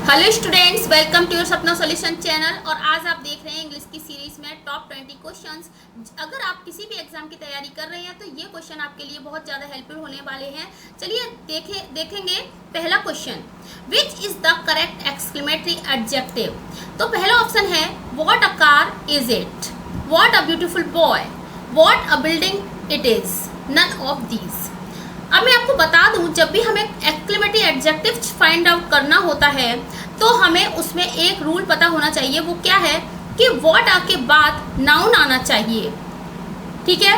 Hello students, welcome to your Sapna solution channel. और आज आप देख रहे हैं इंग्लिश की सीरीज में टॉप 20 क्वेश्चंस। अगर आप किसी भी एग्जाम की तैयारी कर रहे हैं तो ये क्वेश्चन आपके लिए बहुत ज़्यादा हेल्पफुल होने वाले हैं। चलिए देखेंगे पहला question, which is the correct exclamatory adjective. तो पहला ऑप्शन है what a car is it, what a beautiful boy, what a building it is, none of these. अब मैं आपको बता दूं, जब भी हमें एक्सक्लेमेटरी एडजेक्टिव फाइंड आउट करना होता है तो हमें उसमें एक रूल पता होना चाहिए। वो क्या है कि व्हाट आ के बाद नाउन आना चाहिए। ठीक है,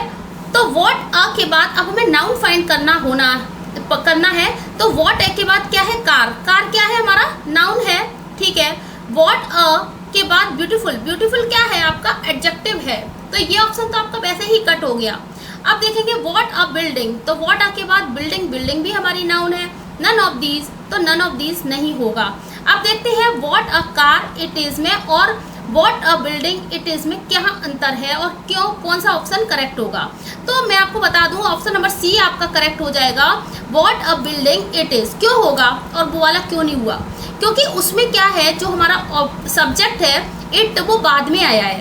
तो व्हाट आ के बाद अब हमें नाउन फाइंड करना है। तो व्हाट ए के बाद क्या है, कार। कार क्या है, हमारा नाउन है। ठीक है, व्हाट अ के बाद ब्यूटीफुल। ब्यूटीफुल क्या है, आपका एडजेक्टिव है। तो ये ऑप्शन तो आपका वैसे ही कट हो गया। अब देखेंगे व्हाट अ बिल्डिंग, तो व्हाट आ के बाद बिल्डिंग, बिल्डिंग भी हमारी नाउन है। नन ऑफ दीज, तो नन ऑफ दीज नहीं होगा। अब देखते हैं what a car it is में और what a building it is में क्या अंतर है और क्यों, कौन सा ऑप्शन करेक्ट होगा। तो मैं आपको बता दूं, ऑप्शन नंबर सी आपका करेक्ट हो जाएगा। What a building it is क्यों होगा और वो वाला क्यों नहीं हुआ, क्योंकि उसमें क्या है, जो हमारा सब्जेक्ट है इट, वो बाद में आया है।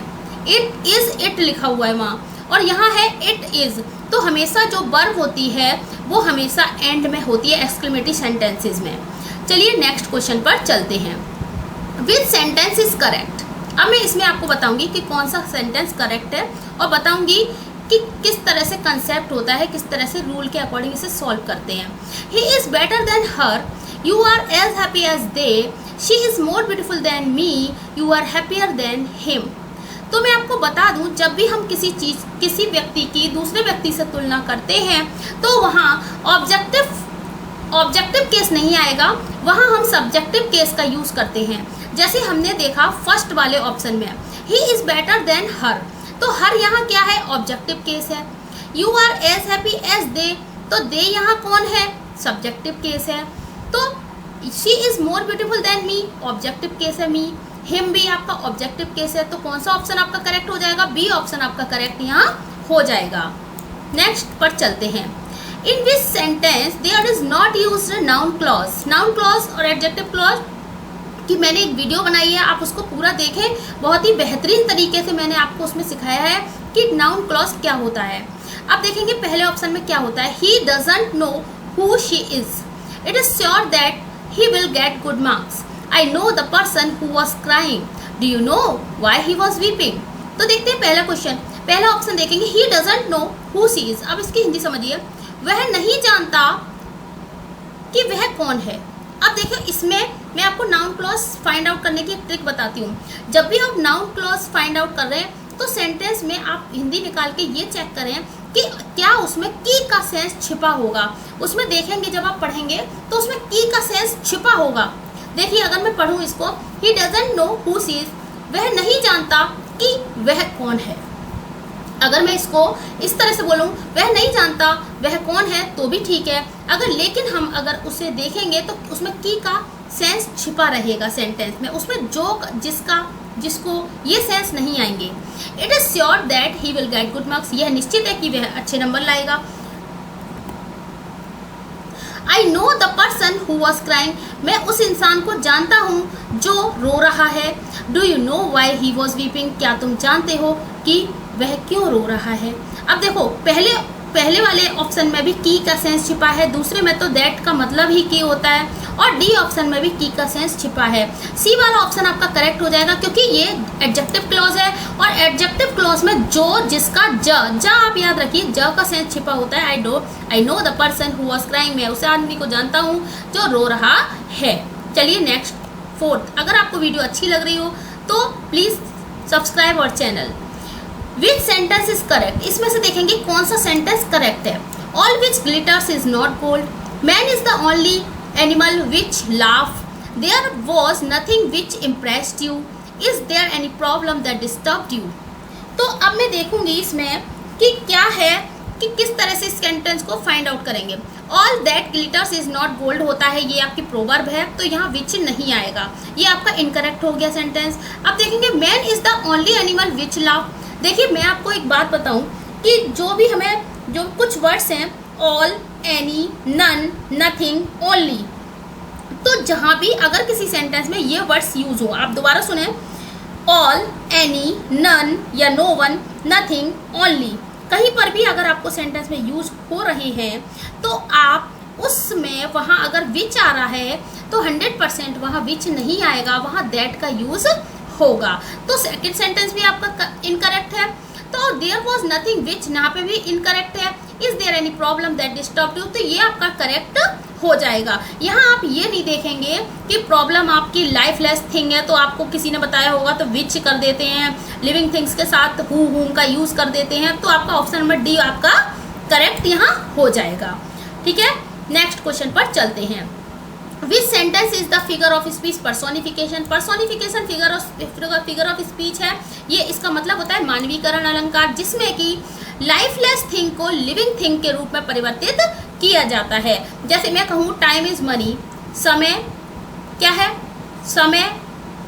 इट इज इट लिखा हुआ है वहाँ, और यहाँ है इट इज। तो हमेशा जो वर्ब होती है वो हमेशा एंड में होती है एक्सक्लेमेटरी सेंटेंसेस में। चलिए नेक्स्ट क्वेश्चन पर चलते हैं। विच सेंटेंस इज करेक्ट। अब मैं इसमें आपको बताऊंगी कि कौन सा सेंटेंस करेक्ट है और बताऊंगी कि किस तरह से कंसेप्ट होता है, किस तरह से रूल के अकॉर्डिंग इसे सॉल्व करते हैं। He is better than her, you are as happy as they, she is more beautiful than me, you are happier than him. तो मैं आपको बता दूं, जब भी हम किसी व्यक्ति की दूसरे व्यक्ति से तुलना करते हैं तो वहाँ ऑब्जेक्टिव केस नहीं आएगा, वहाँ हम सब्जेक्टिव केस का यूज करते हैं। जैसे हमने देखा फर्स्ट वाले ऑप्शन में, he is better than her, तो हर यहाँ क्या है, ऑब्जेक्टिव केस है। You are as happy as they, तो दे यहाँ कौन है, सब्जेक्टिव केस है। तो she is more beautiful than me, objective case है मी। हिम भी आपका ऑब्जेक्टिव केस है। तो कौन सा ऑप्शन आपका करेक्ट हो जाएगा, बी ऑप्शन आपका करेक्ट यहाँ हो जाएगा। नेक्स्ट पर चलते हैं। In which sentence there is not used noun clause. Noun clause और एडजेक्टिव क्लॉज की मैंने एक वीडियो बनाई है, आप उसको पूरा देखें। बहुत ही बेहतरीन तरीके से मैंने आपको उसमें सिखाया है कि नाउन क्लॉज क्या होता है। अब देखेंगे पहले ऑप्शन में क्या होता है, he doesn't know who she is, it is sure that he will get good marks. I know the person who was crying. Do you know why he was weeping? तो देखते हैं पहला क्वेश्चन। पहला option देखेंगे, he doesn't know who she is। अब इसकी हिंदी समझिए, वह नहीं जानता कि वह कौन है। अब देखो, इसमें मैं आपको नाउन क्लॉज फाइंड आउट करने की एक ट्रिक बताती हूँ। जब भी हम नाउन क्लॉज फाइंड आउट कर रहे हैं तो सेंटेंस में आप हिंदी निकाल के ये चेक करें कि क्या उसमें की का सेंस छिपा होगा। उसमें देखेंगे, जब आप पढ़ेंगे तो उसमें की का सेंस छिपा होगा। देखिए, अगर मैं पढ़ूं इसको, he doesn't know who she is, वह नहीं जानता कि वह कौन है। अगर मैं इसको इस तरह से बोलूं, वह नहीं जानता वह कौन है, तो भी ठीक है। लेकिन हम अगर उसे देखेंगे तो उसमें की का सेंस छिपा रहेगा सेंटेंस में, उसमें जिसको ये सेंस नहीं आएंगे। It is sure that he will get good marks, यह निश्चित है कि वह अच्छे नंबर लाएगा। I know the person who was crying, मैं उस इंसान को जानता हूँ जो रो रहा है। Do you know why he was weeping, क्या तुम जानते हो कि वह क्यों रो रहा है। अब देखो, पहले वाले ऑप्शन में भी की का सेंस छिपा है, दूसरे में तो दैट का मतलब ही की होता है, और डी ऑप्शन में भी की का सेंस छिपा है। सी वाला ऑप्शन आपका करेक्ट हो जाएगा, क्योंकि ये एडजेक्टिव क्लॉज है और एडजेक्टिव क्लॉज में जो, जिसका, ज आप याद रखिए, ज का सेंस छिपा होता है। I know the person who was crying, मैं उस आदमी को जानता हूँ जो रो रहा है। चलिए नेक्स्ट फोर्थ। अगर आपको वीडियो अच्छी लग रही हो तो please subscribe our channel. Which sentence is correct, इसमें से देखेंगे कौन सा सेंटेंस करेक्ट है। All which glitters is not gold, man is the only animal which laugh, there was nothing which impressed you, is there any problem that disturbed you. तो अब मैं देखूंगी इसमें कि क्या है, कि किस तरह से इस सेंटेंस को फाइंड आउट करेंगे। All that glitters is not gold होता है, ये आपकी प्रोवर्ब है, तो यहाँ विच नहीं आएगा, ये आपका इनकरेक्ट हो गया सेंटेंस। अब देखेंगे man is the only animal which laugh. देखिए, मैं आपको एक बात बताऊं कि जो कुछ वर्ड्स हैं, all, any, none, nothing, only, तो जहां भी अगर किसी सेंटेंस में ये वर्ड्स यूज हो, आप दोबारा सुने, ऑल, एनी, नन या नो वन, नथिंग, ओनली, कहीं पर भी अगर आपको सेंटेंस में यूज हो रहे हैं तो आप उसमें वहाँ अगर विच आ रहा है तो 100% वहाँ विच नहीं आएगा, वहाँ दैट का यूज होगा। तो सेकंड सेंटेंस भी आपका इनकरेक्ट है। तो देयर वॉज नथिंग विच, यहाँ पे भी इनकरेक्ट है। Is there any problem that disturb you, तो ये आपका करेक्ट हो जाएगा। यहाँ आप ये नहीं देखेंगे कि प्रॉब्लम आपकी लाइफलेस थिंग है तो आपको किसी ने बताया होगा तो विच कर देते हैं, लिविंग थिंग्स के साथ हु हुम का यूज कर देते हैं, तो आपका ऑप्शन नंबर डी आपका करेक्ट यहाँ हो जाएगा। ठीक है, नेक्स्ट क्वेश्चन पर चलते हैं। विच sentence is the figure of speech personification. Personification figure of speech है, ये इसका मतलब होता है मानवीकरण अलंकार, जिसमें कि लाइफलेस थिंग को लिविंग थिंग के रूप में परिवर्तित किया जाता है। जैसे मैं कहूँ टाइम इज मनी, समय क्या है, समय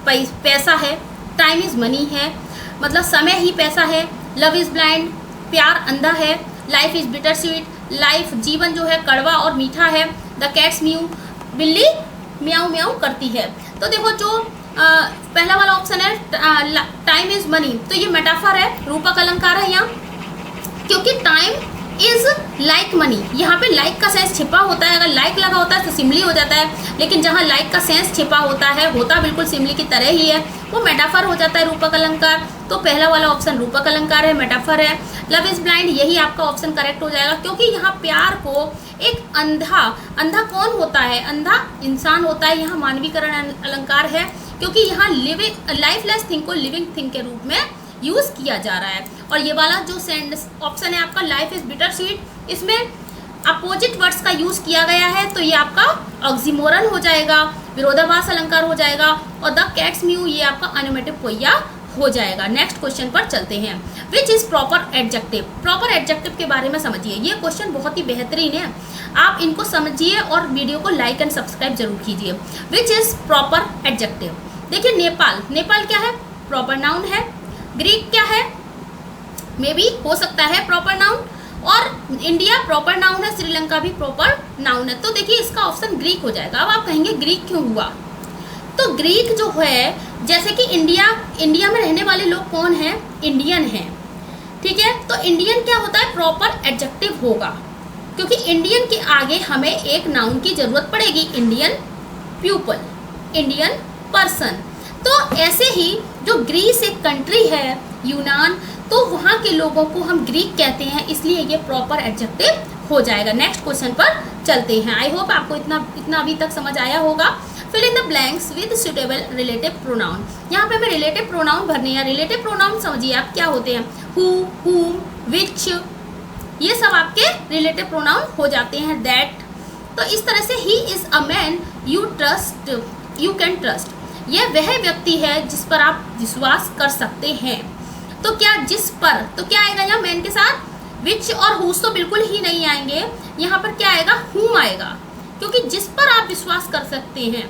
पैसा है, टाइम इज मनी है मतलब समय ही पैसा है। लव इज ब्लाइंड, प्यार अंधा है। Life is bitter sweet, life जीवन जो है कड़वा और मीठा है। द कैट्स म्यू, बिल्ली म्याऊ म्याऊ करती है। तो देखो जो पहला वाला ऑप्शन है टाइम इज मनी, तो ये मेटाफर है, रूपक अलंकार है यहाँ, क्योंकि टाइम इज लाइक मनी, यहाँ पे लाइक का सेंस छिपा होता है। अगर लाइक लगा होता है तो सिमली हो जाता है, लेकिन जहाँ लाइक का सेंस छिपा होता है, होता बिल्कुल सिमली की तरह ही है, वो मेटाफर हो जाता है, रूपक अलंकार। तो पहला वाला ऑप्शन रूपक अलंकार है, मेटाफर है। लव इज ब्लाइंड, यही आपका ऑप्शन करेक्ट हो जाएगा, क्योंकि यहाँ प्यार को एक अंधा कौन होता है, अंधा इंसान होता है। यहाँ मानवीकरण अलंकार है, क्योंकि यहाँ लिविंग लाइफलेस थिंग को लिविंग थिंग के रूप में यूज किया जा रहा है। और ये वाला जो ऑप्शन है आपका लाइफ इज बिटर स्वीट, इसमें अपोजिट वर्ड्स का यूज किया गया है, तो ये आपका ऑक्सीमोरन हो जाएगा, विरोधाभास अलंकार हो जाएगा। और द कैट्स म्यू, ये आपका अनोमेटिव पोइया हो जाएगा। नेक्स्ट क्वेश्चन पर चलते हैं। Which is proper adjective. Proper adjective के बारे में समझिए, ये क्वेश्चन बहुत ही बेहतरीन है, आप इनको समझिए और वीडियो को लाइक एंड सब्सक्राइब जरूर कीजिए। Which is proper adjective. देखिए नेपाल, नेपाल क्या है, प्रॉपर नाउन है। ग्रीक क्या है, मे बी हो सकता है प्रॉपर नाउन, और इंडिया प्रॉपर नाउन है, श्रीलंका भी प्रॉपर नाउन है। तो देखिए इसका ऑप्शन ग्रीक हो जाएगा। अब आप कहेंगे ग्रीक क्यों हुआ, तो ग्रीक जो है, जैसे कि इंडिया में रहने वाले लोग कौन हैं, इंडियन हैं, ठीक है। तो इंडियन क्या होता है, प्रॉपर एडजेक्टिव होगा, क्योंकि इंडियन के आगे हमें एक नाउन की जरूरत पड़ेगी, इंडियन पीपल, इंडियन पर्सन। तो ऐसे ही जो ग्रीस एक कंट्री है, यूनान, तो वहाँ के लोगों को हम ग्रीक कहते हैं, इसलिए ये प्रॉपर एडजेक्टिव हो जाएगा। नेक्स्ट क्वेश्चन पर चलते हैं। आई होप आपको इतना अभी तक समझ आया होगा। Fill in the blanks with suitable relative pronoun. यहाँ पे हमें रिलेटिव प्रोनाउन भरने हैं। रिलेटिव प्रोनाउन समझिए आप क्या होते हैं, हु, हुम, विच, ये सब आपके रिलेटिव प्रोनाउन हो जाते हैं। दैट, तो इस तरह से he is a man you can trust, यह वह व्यक्ति है जिस पर आप विश्वास कर सकते हैं। तो क्या जिस पर, तो क्या आएगा यहाँ मैन के साथ, विच और हुज तो बिल्कुल ही नहीं आएंगे, यहाँ पर क्या आएगा, हुम आएगा, क्योंकि जिस पर आप विश्वास कर सकते हैं।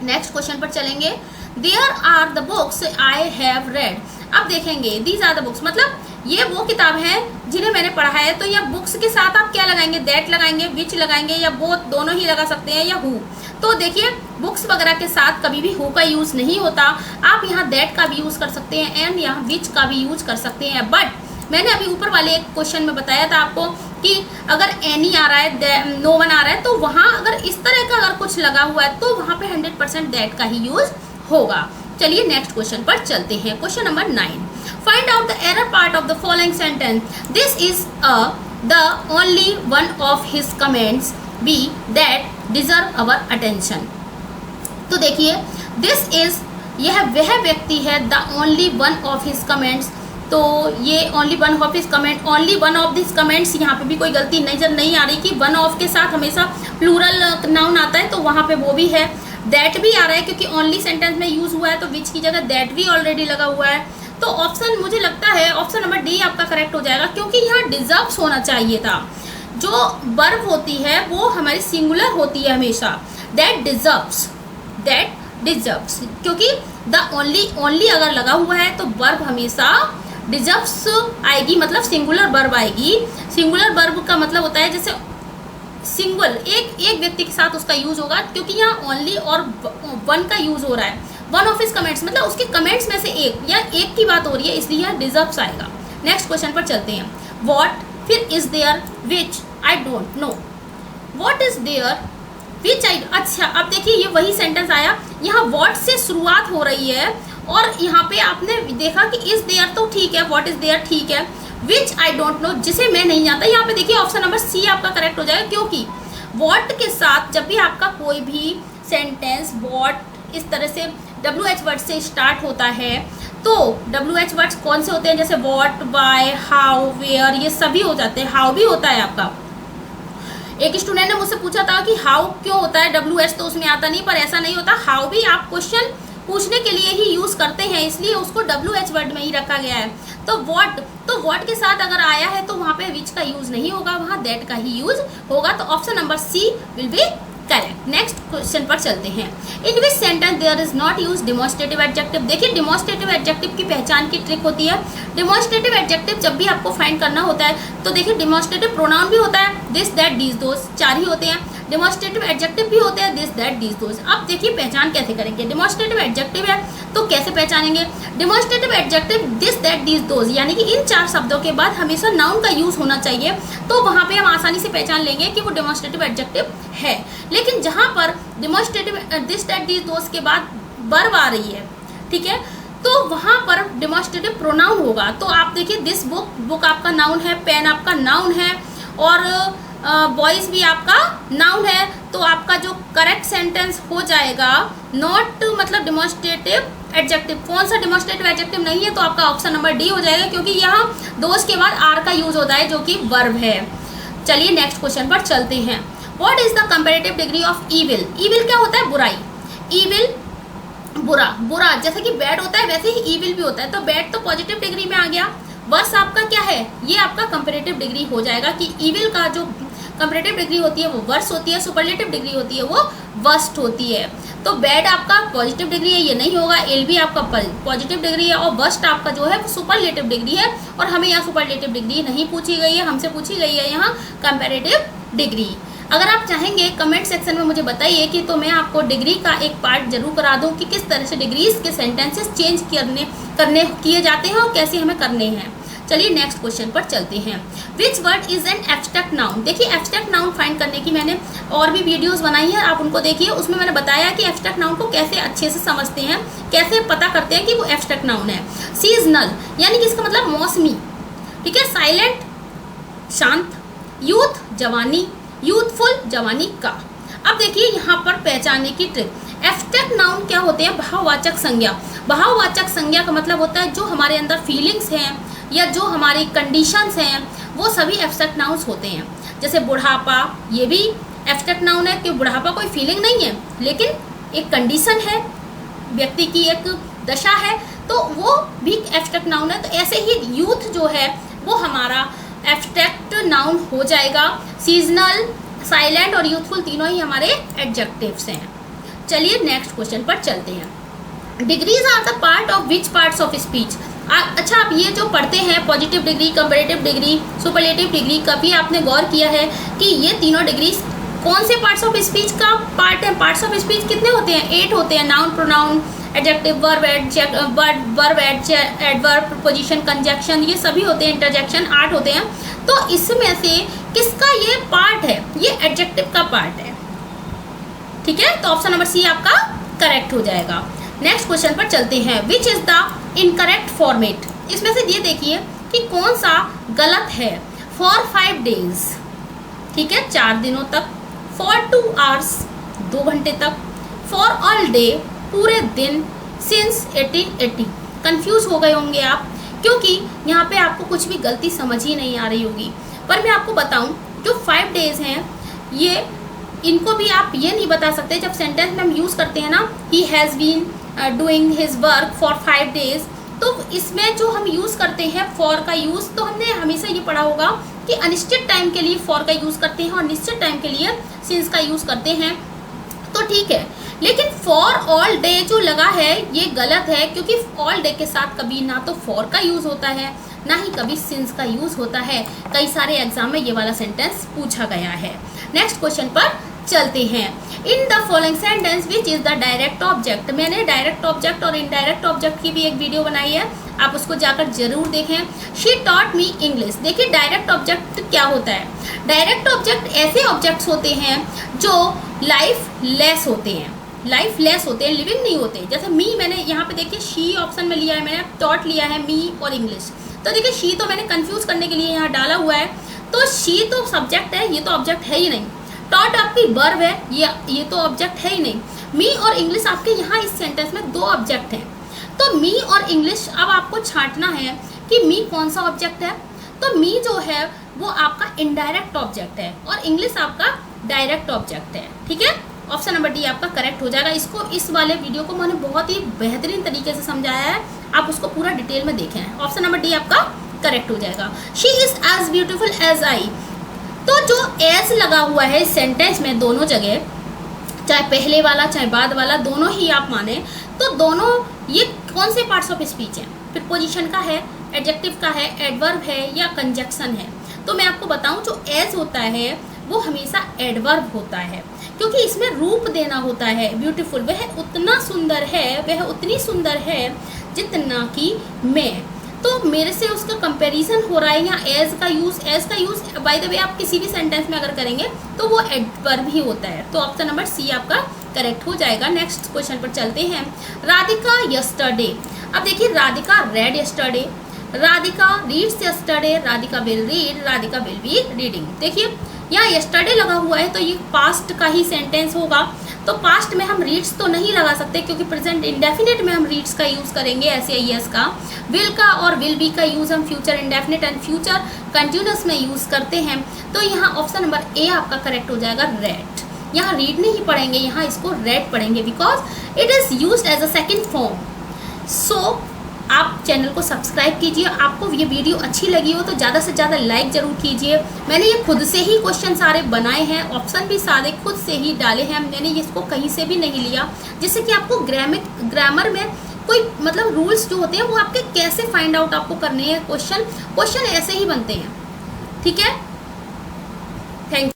नेक्स्ट क्वेश्चन पर चलेंगे। There are the books I have read. अब देखेंगे दीज आर द बुक्स, मतलब ये वो किताब है जिन्हें मैंने पढ़ा है। तो यह बुक्स के साथ आप क्या लगाएंगे, दैट लगाएंगे, विच लगाएंगे, या बोथ, दोनों ही लगा सकते हैं, या हु। तो देखिए बुक्स वगैरह के साथ कभी भी हु का यूज नहीं होता। आप यहाँ दैट का भी यूज कर सकते हैं एंड यहाँ विच का भी यूज कर सकते हैं। बट मैंने अभी ऊपर वाले एक क्वेश्चन में बताया था आपको कि अगर एनी आ रहा है, नो वन आ रहा है, तो वहाँ अगर इस तरह का अगर कुछ लगा हुआ है तो वहाँ पे 100% दैट का ही यूज होगा। चलिए नेक्स्ट क्वेश्चन पर चलते हैं। Question number 9, find out the error part of the following sentence. This is the only one of his comments be that deserve our attention. तो देखिए दिस इज, यह वह व्यक्ति है, the only one of his comments, तो ये only one of his comment, only one of this comments, यहाँ पे भी कोई गलती नजर नहीं आ रही कि वन ऑफ के साथ हमेशा प्लूरल नाउन आता है, तो वहाँ पे वो भी है। दैट भी आ रहा है क्योंकि ओनली सेंटेंस में यूज हुआ है, तो विच की जगह दैट भी ऑलरेडी लगा हुआ है। तो ऑप्शन, मुझे लगता है ऑप्शन नंबर डी आपका करेक्ट हो जाएगा, क्योंकि यहाँ डिजर्व्स होना चाहिए था। जो वर्ब होती है वो हमारी सिंगुलर होती है हमेशा, दैट डिजर्व्स, क्योंकि द ओनली अगर लगा हुआ है तो वर्ब हमेशा डिजर्व्स आएगी, मतलब सिंगुलर वर्ब आएगी। सिंगुलर वर्ब का मतलब होता है जैसे सिंगल एक व्यक्ति के साथ उसका यूज होगा, क्योंकि यहाँ ओनली और वन का यूज हो रहा है। वन ऑफ हिज कमेंट्स मतलब उसके कमेंट्स में से एक या एक की बात हो रही है, इसलिए यहाँ डिजर्व्स आएगा। नेक्स्ट क्वेश्चन पर चलते हैं। वॉट, फिर is there, which, I don't know. What is there, which I, अच्छा अब देखिए ये वही सेंटेंस आया, यहाँ वॉट से शुरुआत हो रही है और यहाँ पे आपने देखा कि इज देयर तो ठीक है, वॉट इज देयर ठीक है, विच आई डोंट नो जिसे मैं नहीं जानता, यहाँ पे देखिए ऑप्शन नंबर सी आपका करेक्ट हो जाएगा, क्योंकि वॉट के साथ जब भी आपका कोई भी सेंटेंस वॉट इस तरह से WH वर्ड से स्टार्ट होता है, तो WH वर्ड्स कौन से होते हैं, जैसे वॉट, वाई, हाउ, वेयर, ये सभी हो जाते हैं। हाउ भी होता है आपका, एक स्टूडेंट ने मुझसे पूछा था कि हाउ क्यों होता है, WH तो उसमें आता नहीं, पर ऐसा नहीं होता। हाउ भी आप क्वेश्चन पूछने के लिए ही यूज करते हैं, इसलिए उसको WH वर्ड में ही रखा गया है। तो वॉट के साथ अगर आया है तो वहाँ पे विच का यूज नहीं होगा, वहाँ दैट का ही यूज होगा। तो option number C will be correct. Next question पर चलते हैं। In which sentence there is not use demonstrative adjective. देखिए डिमॉन्स्ट्रेटिव एडजेक्टिव की पहचान की ट्रिक होती है। डिमॉन्स्ट्रेटिव एडजेक्टिव जब भी आपको फाइंड करना होता है तो देखिए डिमॉन्स्ट्रेटिव प्रोनाउन भी होता है, दिस दैट दीज दोस, 4 ही होते हैं। डिमॉन्स्ट्रेटिव एडजेक्टिव भी होते हैं, दिस दैट दीज दोस। अब देखिए पहचान कैसे करेंगे, डिमॉन्स्ट्रेटिव एडजेक्टिव है तो कैसे पहचानेंगे। Demonstrative adjective this that these those, यानी कि इन 4 शब्दों के बाद हमेशा नाउन का यूज होना चाहिए, तो वहाँ पे हम आसानी से पहचान लेंगे कि वो डिमॉन्स्ट्रेटिव एडजेक्टिव है। लेकिन जहाँ पर डिमॉन्स्ट्रेटिव दिस दैट दीज दोस के बाद वर्ब आ रही है, ठीक है, तो वहाँ पर डिमॉन्स्ट्रेटिव प्रोनाउन होगा। तो आप देखिए दिस बुक आपका नाउन है, पेन आपका नाउन है और बॉयज भी आपका नाउन है। तो आपका जो करेक्ट सेंटेंस हो जाएगा नॉट मतलब डिमॉन्स्ट्रेटिव एडजेक्टिव। कौन सा डिमॉन्स्ट्रेटिव एडजेक्टिव नहीं है, तो आपका ऑप्शन नंबर डी हो जाएगा, क्योंकि यहाँ दोस के बाद आर का यूज होता है जो कि वर्ब है। चलिए नेक्स्ट क्वेश्चन पर चलते हैं। What is the comparative degree of evil. Evil क्या होता है, बुराई। ईविल बुरा, जैसे कि बैड होता है वैसे ही ईविल भी होता है। तो बैड तो पॉजिटिव डिग्री में आ गया, वर्स आपका क्या है, ये आपका कंपैरेटिव डिग्री हो जाएगा कि ईविल का जो कंपैरेटिव डिग्री होती है वो वर्स होती है, सुपरलेटिव डिग्री होती है वो वर्स्ट होती है। तो बैड आपका पॉजिटिव डिग्री है, ये नहीं होगा। एल भी आपका पॉजिटिव डिग्री है और वर्स्ट आपका जो है वो सुपरलेटिव डिग्री है, और हमें यहाँ सुपरलेटिव डिग्री नहीं पूछी गई है, हमसे पूछी गई है यहाँ कंपैरेटिव डिग्री। अगर आप चाहेंगे कमेंट सेक्शन में मुझे बताइए कि तो मैं आपको डिग्री का एक पार्ट जरूर करा दूं कि किस तरह से डिग्रीज के सेंटेंसेस चेंज किए जाते हैं और कैसे हमें करने हैं। चलिए नेक्स्ट क्वेश्चन पर चलते हैं। Which word is an abstract noun. देखिए एब्स्ट्रैक्ट नाउन फाइंड करने की मैंने और भी वीडियोस बनाई है, आप उनको देखिए। उसमें मैंने बताया कि एब्स्ट्रैक्ट नाउन को कैसे अच्छे से समझते हैं, कैसे पता करते हैं कि वो एब्स्ट्रैक्ट नाउन है। सीजनल यानी कि इसका मतलब मौसमी, ठीक है। साइलेंट शांत, यूथ जवानी, यूथफुल जवानी का। अब देखिए यहाँ पर पहचानने की ट्रिक। एब्स्ट्रैक्ट नाउन क्या होते हैं, भाववाचक संज्ञा। भाववाचक संज्ञा का मतलब होता है जो हमारे अंदर फीलिंग्स हैं या जो हमारी कंडीशंस हैं वो सभी एब्स्ट्रैक्ट नाउन्स होते हैं। जैसे बुढ़ापा, ये भी एब्स्ट्रैक्ट नाउन है, क्योंकि बुढ़ापा कोई फीलिंग नहीं है लेकिन एक कंडीशन है, व्यक्ति की एक दशा है, तो वो भी एब्स्ट्रैक्ट नाउन है। तो ऐसे ही यूथ जो है वो हमारा एब्स्ट्रैक्ट नाउन हो जाएगा। सीजनल, साइलेंट और यूथफुल तीनों ही हमारे एडजेक्टिव्स हैं। चलिए नेक्स्ट क्वेश्चन पर चलते हैं। Degrees are the part of which parts of speech. अच्छा, आप ये जो पढ़ते हैं positive degree, comparative degree, superlative degree, कभी आपने गौर किया है कि ये तीनों डिग्रीज कौन से पार्ट्स ऑफ स्पीच का पार्ट है। पार्ट्स ऑफ स्पीच कितने होते हैं, 8 होते हैं। Noun, pronoun, adjective, verb, adverb, preposition, conjunction, ये सभी होते हैं। इंटरजेक्शन 8 होते हैं। तो इसमें से किसका ये पार्ट है, ये एडजेक्टिव का पार्ट है, ठीक है। तो ऑप्शन नंबर सी आपका करेक्ट हो जाएगा। नेक्स्ट क्वेश्चन पर चलते हैं। विच इज द इनकरेक्ट फॉर्मेट। इसमें से ये देखिए कि कौन सा गलत है। फॉर 5 डेज, ठीक है, 4 दिनों तक। फॉर 2 आवर्स, 2 घंटे तक। फॉर ऑल डे, पूरे दिन। सिंस 1880। कंफ्यूज हो गए होंगे आप, क्योंकि यहाँ पे आपको कुछ भी गलती समझ ही नहीं आ रही होगी। पर मैं आपको बताऊं, जो 5 डेज हैं ये इनको भी आप ये नहीं बता सकते। जब सेंटेंस में हम यूज़ करते हैं ना, he has been doing his work for 5 days, तो इसमें जो हम यूज़ करते हैं फॉर का यूज़, तो हमने हमेशा ये पढ़ा होगा कि अनिश्चित टाइम के लिए फॉर का यूज़ करते हैं और निश्चित टाइम के लिए सिंस का यूज़ करते हैं, तो ठीक है। लेकिन फॉर ऑल डे जो लगा है ये गलत है, क्योंकि ऑल डे के साथ कभी ना तो फॉर का यूज़ होता है ना ही कभी सिंस का यूज़ होता है। कई सारे एग्जाम में ये वाला सेंटेंस पूछा गया है। नेक्स्ट क्वेश्चन पर चलते हैं। In the following sentence which is the direct object. मैंने डायरेक्ट ऑब्जेक्ट और इनडायरेक्ट ऑब्जेक्ट की भी एक वीडियो बनाई है, आप उसको जाकर जरूर देखें। She taught me English. देखिए डायरेक्ट ऑब्जेक्ट क्या होता है। डायरेक्ट ऑब्जेक्ट ऐसे ऑब्जेक्ट्स होते हैं जो लाइफ लेस होते हैं, लाइफ लेस होते हैं, लिविंग नहीं होते। जैसे मी, मैंने यहाँ पे देखिए शी ऑप्शन में लिया है, मैंने टॉट लिया है, मी और इंग्लिश। तो देखिए शी तो मैंने कंफ्यूज करने के लिए यहाँ डाला हुआ है, तो शी तो सब्जेक्ट है, ये तो ऑब्जेक्ट है ही नहीं। टॉट आपकी वर्ब है, ये तो ऑब्जेक्ट है ही नहीं। मी और इंग्लिश आपके यहाँ इस सेंटेंस में दो ऑब्जेक्ट हैं। तो मी और इंग्लिश, अब आपको छांटना है कि मी कौन सा ऑब्जेक्ट है। तो मी जो है वो आपका इनडायरेक्ट ऑब्जेक्ट है और इंग्लिश आपका डायरेक्ट ऑब्जेक्ट है। ठीक है, ऑप्शन नंबर डी आपका करेक्ट हो जाएगा। इसको, इस वाले वीडियो को मैंने बहुत ही बेहतरीन तरीके से समझाया है, आप उसको पूरा डिटेल में देखें। ऑप्शन नंबर डी आपका करेक्ट हो जाएगा। She is as beautiful as I. तो जो एज लगा हुआ है इस सेंटेंस में दोनों जगह, चाहे पहले वाला चाहे बाद वाला, दोनों ही आप माने तो दोनों ये कौन से पार्ट्स ऑफ स्पीच हैं? प्रीपोजिशन का है, एडजेक्टिव का है, एडवर्ब है या कंजक्शन है? तो मैं आपको बताऊं, जो एज होता है वो हमेशा एडवर्ब होता है, क्योंकि इसमें रूप देना होता है। ब्यूटीफुल, वह उतना सुंदर है, वह उतनी सुंदर है जितना कि मैं। तो मेरे से उसका कंपैरिजन हो रहा है। यहाँ एज का यूज़ बाय द वे आप किसी भी सेंटेंस में अगर करेंगे तो वो एडवर्ब ही होता है। तो ऑप्शन नंबर सी आपका करेक्ट हो जाएगा। नेक्स्ट क्वेश्चन पर चलते हैं। राधिका यस्टरडे। अब देखिए Radhika red yesterday, Radhika reads yesterday, Radhika will read, Radhika will be reading. देखिए यहाँ यस्टरडे लगा हुआ है तो ये पास्ट का ही सेंटेंस होगा। तो पास्ट में हम रीड्स तो नहीं लगा सकते, क्योंकि प्रेजेंट इंडेफिनिट में हम रीड्स का यूज़ करेंगे, ऐसे यस का। विल का और विल बी का यूज़ हम future indefinite and future continuous में यूज़ करते हैं। तो यहाँ ऑप्शन नंबर ए आपका करेक्ट हो जाएगा, रेड। यहाँ रीड नहीं पढ़ेंगे, यहाँ इसको रेड पढ़ेंगे, because it is used as a second form. So आप चैनल को सब्सक्राइब कीजिए। आपको ये वीडियो अच्छी लगी हो तो ज़्यादा से ज़्यादा लाइक ज़रूर कीजिए। मैंने ये खुद से ही क्वेश्चन सारे बनाए हैं, ऑप्शन भी सारे खुद से ही डाले हैं, मैंने इसको कहीं से भी नहीं लिया, जिससे कि आपको ग्रामर में कोई मतलब रूल्स जो होते हैं वो आपके कैसे फाइंड आउट आपको करने हैं। क्वेश्चन ऐसे ही बनते हैं। ठीक है, थैंक यू।